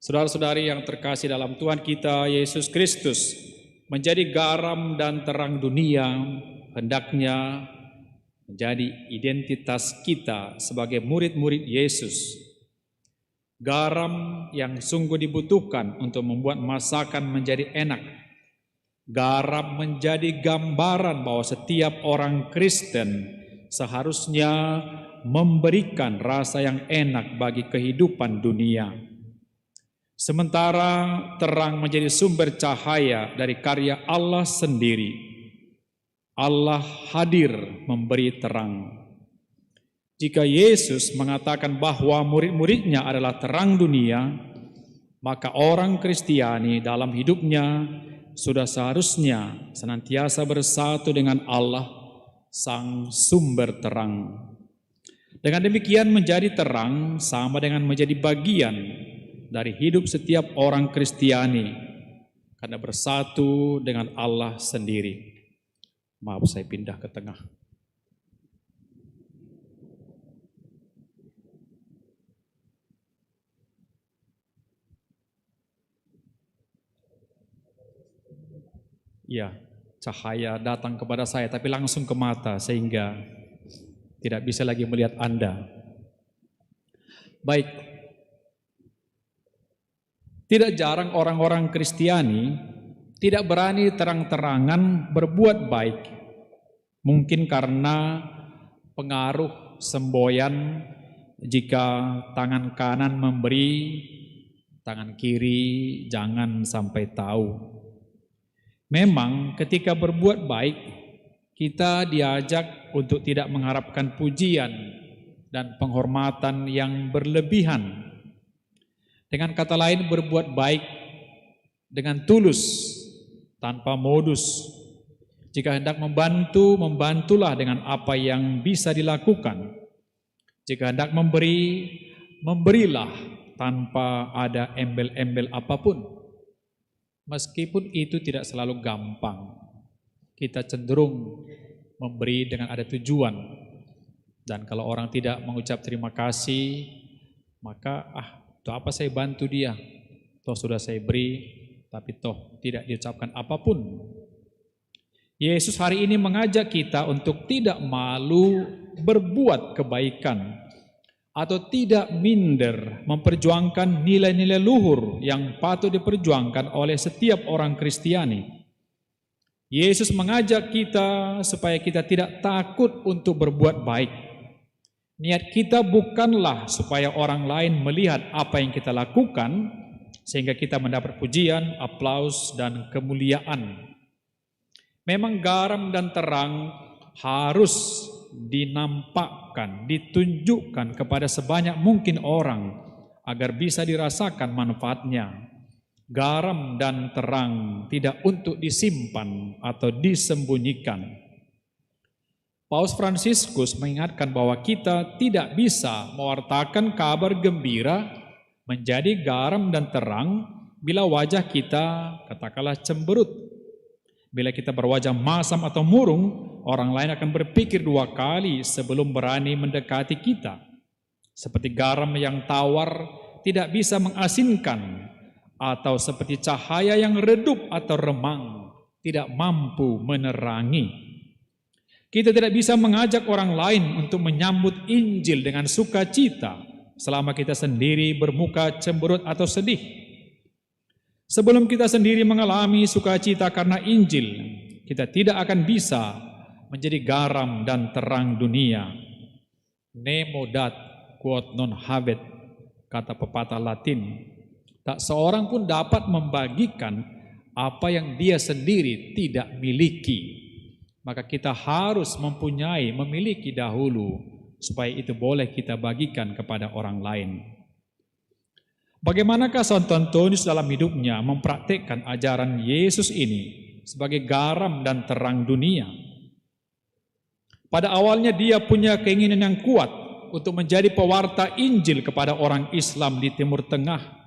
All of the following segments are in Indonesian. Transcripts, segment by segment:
Saudara-saudari yang terkasih dalam Tuhan kita Yesus Kristus, menjadi garam dan terang dunia hendaknya menjadi identitas kita sebagai murid-murid Yesus. Garam yang sungguh dibutuhkan untuk membuat masakan menjadi enak. Garam menjadi gambaran bahwa setiap orang Kristen seharusnya memberikan rasa yang enak bagi kehidupan dunia. Sementara terang menjadi sumber cahaya dari karya Allah sendiri. Allah hadir memberi terang. Jika Yesus mengatakan bahwa murid-muridnya adalah terang dunia, maka orang Kristiani dalam hidupnya sudah seharusnya senantiasa bersatu dengan Allah, sang sumber terang. Dengan demikian menjadi terang sama dengan menjadi bagian dari hidup setiap orang Kristiani karena bersatu dengan Allah sendiri. Maaf, saya pindah ke tengah. Ya, cahaya datang kepada saya tapi langsung ke mata sehingga tidak bisa lagi melihat Anda. Baik. Tidak jarang orang-orang Kristiani tidak berani terang-terangan berbuat baik. Mungkin karena pengaruh semboyan jika tangan kanan memberi, tangan kiri jangan sampai tahu. Memang ketika berbuat baik, kita diajak untuk tidak mengharapkan pujian dan penghormatan yang berlebihan. Dengan kata lain, berbuat baik dengan tulus, tanpa modus. Jika hendak membantu, membantulah dengan apa yang bisa dilakukan. Jika hendak memberi, memberilah tanpa ada embel-embel apapun. Meskipun itu tidak selalu gampang, kita cenderung memberi dengan ada tujuan. Dan kalau orang tidak mengucap terima kasih, maka toh apa saya bantu dia, toh sudah saya beri, tapi toh tidak diucapkan apapun. Yesus hari ini mengajak kita untuk tidak malu berbuat kebaikan, atau tidak minder memperjuangkan nilai-nilai luhur yang patut diperjuangkan oleh setiap orang Kristiani. Yesus mengajak kita supaya kita tidak takut untuk berbuat baik. Niat kita bukanlah supaya orang lain melihat apa yang kita lakukan sehingga kita mendapat pujian, aplaus, dan kemuliaan. Memang garam dan terang harus dinampakkan, ditunjukkan kepada sebanyak mungkin orang agar bisa dirasakan manfaatnya. Garam dan terang tidak untuk disimpan atau disembunyikan. Paus Fransiskus mengingatkan bahwa kita tidak bisa mewartakan kabar gembira menjadi garam dan terang bila wajah kita katakanlah cemberut. Bila kita berwajah masam atau murung, orang lain akan berpikir dua kali sebelum berani mendekati kita. Seperti garam yang tawar tidak bisa mengasinkan, atau seperti cahaya yang redup atau remang tidak mampu menerangi. Kita tidak bisa mengajak orang lain untuk menyambut Injil dengan sukacita selama kita sendiri bermuka cemberut atau sedih. Sebelum kita sendiri mengalami sukacita karena Injil, kita tidak akan bisa menjadi garam dan terang dunia. Nemo dat quod non habet, kata pepatah Latin. Tak seorang pun dapat membagikan apa yang dia sendiri tidak miliki. Maka kita harus memiliki dahulu supaya itu boleh kita bagikan kepada orang lain. Bagaimanakah Santo Antonius dalam hidupnya mempraktikkan ajaran Yesus ini sebagai garam dan terang dunia? Pada awalnya dia punya keinginan yang kuat untuk menjadi pewarta Injil kepada orang Islam di Timur Tengah,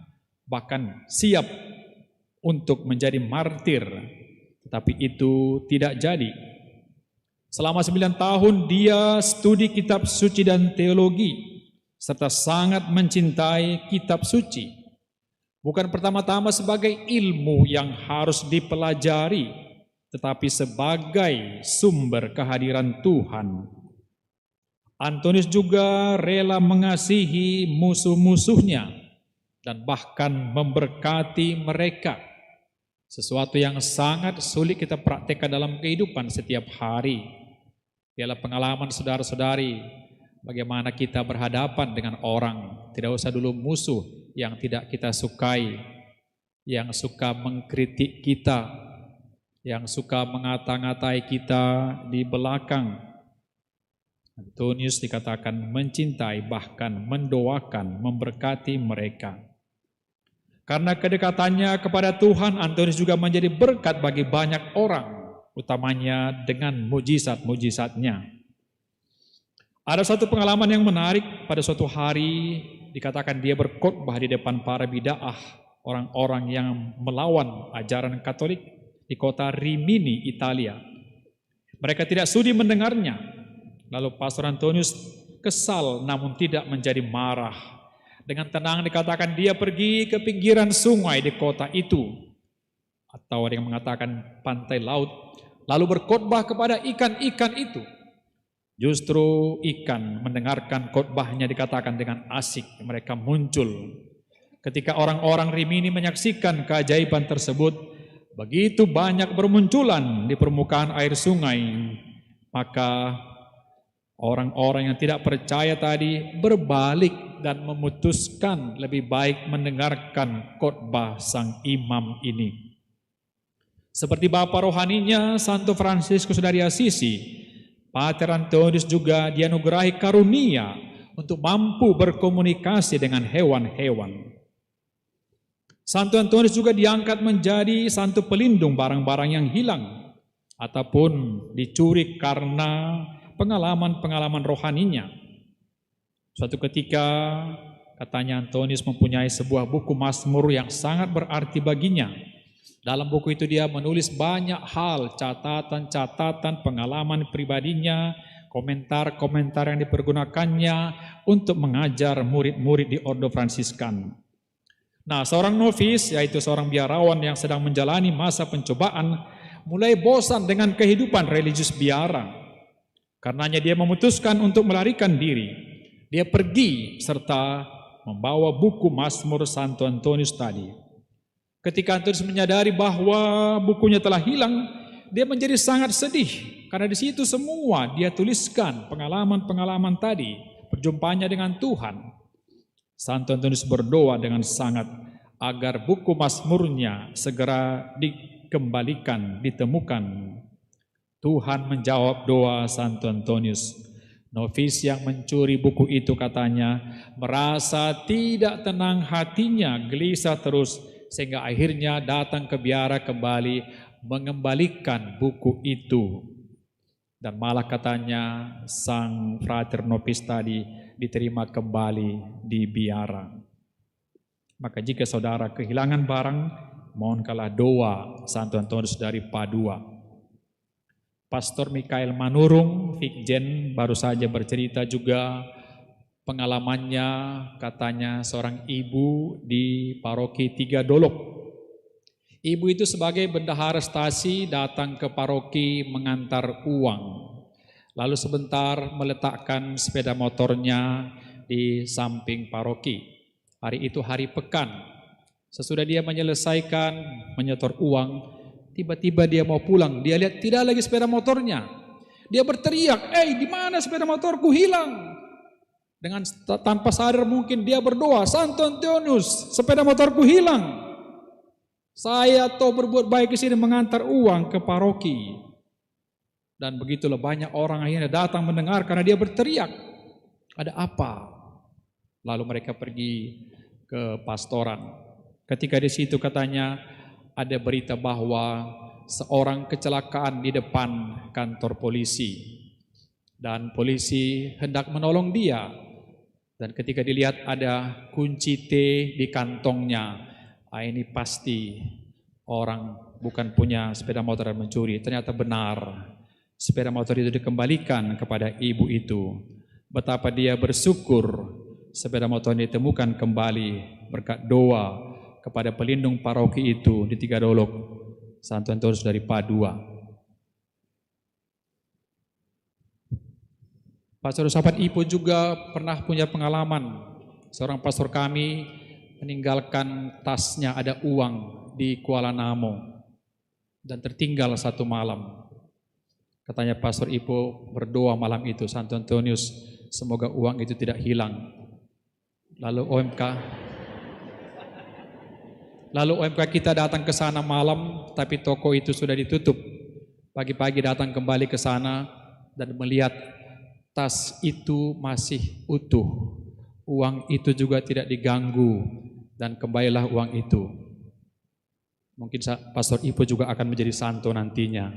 bahkan siap untuk menjadi martir, tetapi itu tidak jadi. Selama 9 tahun dia studi kitab suci dan teologi. serta sangat mencintai kitab suci. Bukan pertama-tama sebagai ilmu yang harus dipelajari, tetapi sebagai sumber kehadiran Tuhan. Antonius juga rela mengasihi musuh-musuhnya dan bahkan memberkati mereka. Sesuatu yang sangat sulit kita praktekkan dalam kehidupan setiap hari. Ialah pengalaman saudara-saudari, bagaimana kita berhadapan dengan orang. Tidak usah dulu musuh yang tidak kita sukai, yang suka mengkritik kita, yang suka mengata-ngatai kita di belakang. Antonius dikatakan mencintai, bahkan mendoakan, memberkati mereka. Karena kedekatannya kepada Tuhan, Antonius juga menjadi berkat bagi banyak orang, utamanya dengan mujizat-mujizatnya. Ada satu pengalaman yang menarik. Pada suatu hari dikatakan dia berkhotbah di depan para bid'ah, orang-orang yang melawan ajaran Katolik di kota Rimini, Italia. Mereka tidak sudi mendengarnya. Lalu Pastor Antonius kesal namun tidak menjadi marah. Dengan tenang dikatakan dia pergi ke pinggiran sungai di kota itu, atau ada yang mengatakan pantai laut, lalu berkhotbah kepada ikan-ikan itu. Justru ikan mendengarkan khotbahnya dikatakan dengan asik mereka muncul. Ketika orang-orang Rimini menyaksikan keajaiban tersebut, begitu banyak bermunculan di permukaan air sungai, maka orang-orang yang tidak percaya tadi berbalik dan memutuskan lebih baik mendengarkan khotbah sang imam ini. Seperti bapa rohaninya Santo Fransiskus dari Assisi, Pater Antonius juga dianugerahi karunia untuk mampu berkomunikasi dengan hewan-hewan. Santo Antonius juga diangkat menjadi santo pelindung barang-barang yang hilang ataupun dicuri karena pengalaman-pengalaman rohaninya. Suatu ketika katanya Antonius mempunyai sebuah buku Mazmur yang sangat berarti baginya. Dalam buku itu dia menulis banyak hal, catatan-catatan pengalaman pribadinya, komentar-komentar yang dipergunakannya untuk mengajar murid-murid di Ordo Fransiskan. Nah, seorang novis, yaitu seorang biarawan yang sedang menjalani masa pencobaan, mulai bosan dengan kehidupan religius biara. Karenanya dia memutuskan untuk melarikan diri. Dia pergi serta membawa buku Mazmur Santo Antonius tadi. Ketika Antonius menyadari bahwa bukunya telah hilang, dia menjadi sangat sedih karena di situ semua dia tuliskan pengalaman-pengalaman tadi, perjumpaannya dengan Tuhan. Santo Antonius berdoa dengan sangat agar buku Mazmurnya segera dikembalikan, ditemukan. Tuhan menjawab doa Santo Antonius. Novis yang mencuri buku itu katanya merasa tidak tenang hatinya, gelisah terus, sehingga akhirnya datang ke biara kembali mengembalikan buku itu. Dan malah katanya sang frater novis tadi diterima kembali di biara. Maka jika saudara kehilangan barang, mohonkanlah doa Santo Antonius dari Padua. Pastor Mikael Manurung, Fikjen, baru saja bercerita juga pengalamannya, katanya seorang ibu di paroki Tiga Dolok. Ibu itu sebagai bendahara stasi datang ke paroki mengantar uang. Lalu sebentar meletakkan sepeda motornya di samping paroki. Hari itu hari pekan. Sesudah dia menyelesaikan menyetor uang, tiba-tiba dia mau pulang. Dia lihat tidak lagi sepeda motornya. Dia berteriak, di mana sepeda motorku hilang?" Dengan tanpa sadar mungkin dia berdoa, "Santo Antonius, sepeda motorku hilang. Saya toh berbuat baik di sini mengantar uang ke paroki." Dan begitulah banyak orang akhirnya datang mendengar karena dia berteriak. Ada apa? Lalu mereka pergi ke pastoran. Ketika di situ katanya ada berita bahwa seorang kecelakaan di depan kantor polisi. Dan polisi hendak menolong dia. Dan ketika dilihat ada kunci T di kantongnya, ini pasti orang bukan punya sepeda motor dan mencuri. Ternyata benar, sepeda motor itu dikembalikan kepada ibu itu. Betapa dia bersyukur sepeda motor ditemukan kembali berkat doa kepada pelindung paroki itu di Tiga Dolok, Santo Antonius dari Padua. Pastor sahabat Ipo juga pernah punya pengalaman. Seorang pastor kami meninggalkan tasnya ada uang di Kuala Namo dan tertinggal satu malam. Katanya Pastor Ipo berdoa malam itu, Santo Antonius, semoga uang itu tidak hilang. Lalu OMK kita datang ke sana malam, tapi toko itu sudah ditutup. Pagi-pagi datang kembali ke sana dan melihat tas itu masih utuh. Uang itu juga tidak diganggu dan kembalilah uang itu. Mungkin Pastor Ipo juga akan menjadi santo nantinya.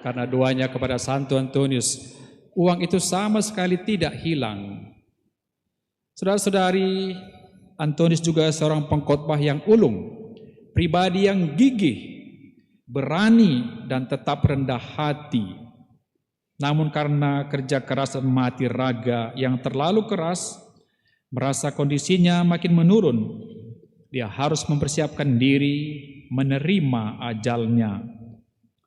Karena doanya kepada Santo Antonius, uang itu sama sekali tidak hilang. Saudara-saudari, Antonius juga seorang pengkhotbah yang ulung, pribadi yang gigih, berani dan tetap rendah hati. Namun karena kerja keras dan mati raga yang terlalu keras, merasa kondisinya makin menurun. Dia harus mempersiapkan diri menerima ajalnya.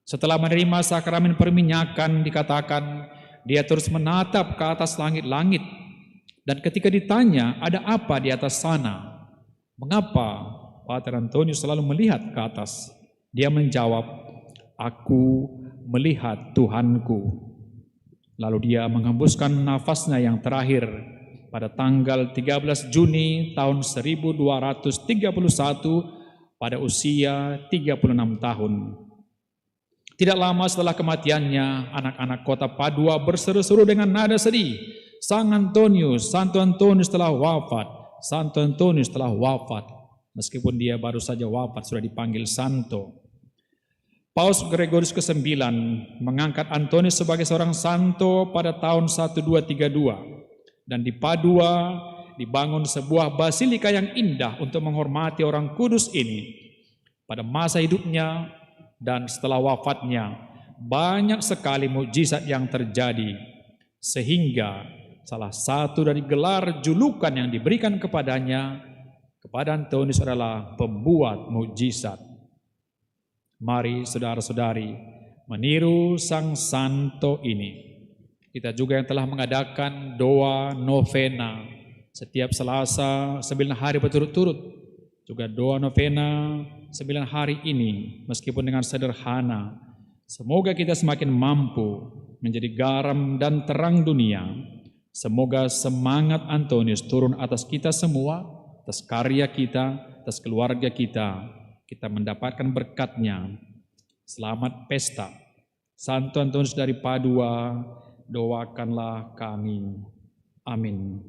Setelah menerima sakramen perminyakan, dikatakan dia terus menatap ke atas langit-langit. Dan ketika ditanya, ada apa di atas sana? Mengapa Pater Antonius selalu melihat ke atas? Dia menjawab, aku melihat Tuhanku. Lalu dia menghembuskan nafasnya yang terakhir pada tanggal 13 Juni tahun 1231 pada usia 36 tahun. Tidak lama setelah kematiannya, anak-anak kota Padua berseru-seru dengan nada sedih, Santo Antonius telah wafat, Santo Antonius telah wafat. Meskipun dia baru saja wafat, sudah dipanggil santo. Paus Gregorius ke-9 mengangkat Antonius sebagai seorang santo pada tahun 1232. Dan di Padua dibangun sebuah basilika yang indah untuk menghormati orang kudus ini. Pada masa hidupnya dan setelah wafatnya, banyak sekali mukjizat yang terjadi. Sehingga salah satu dari gelar julukan yang diberikan kepadanya, kepada Antonius adalah pembuat mukjizat. Mari saudara-saudari meniru sang santo ini. Kita juga yang telah mengadakan doa novena setiap Selasa 9 hari berturut-turut. Juga doa novena 9 hari ini meskipun dengan sederhana. Semoga kita semakin mampu menjadi garam dan terang dunia. Semoga semangat Antonius turun atas kita semua, atas karya kita, atas keluarga kita. Kita mendapatkan berkatnya. Selamat pesta. Santo Antonius dari Padua, doakanlah kami. Amin.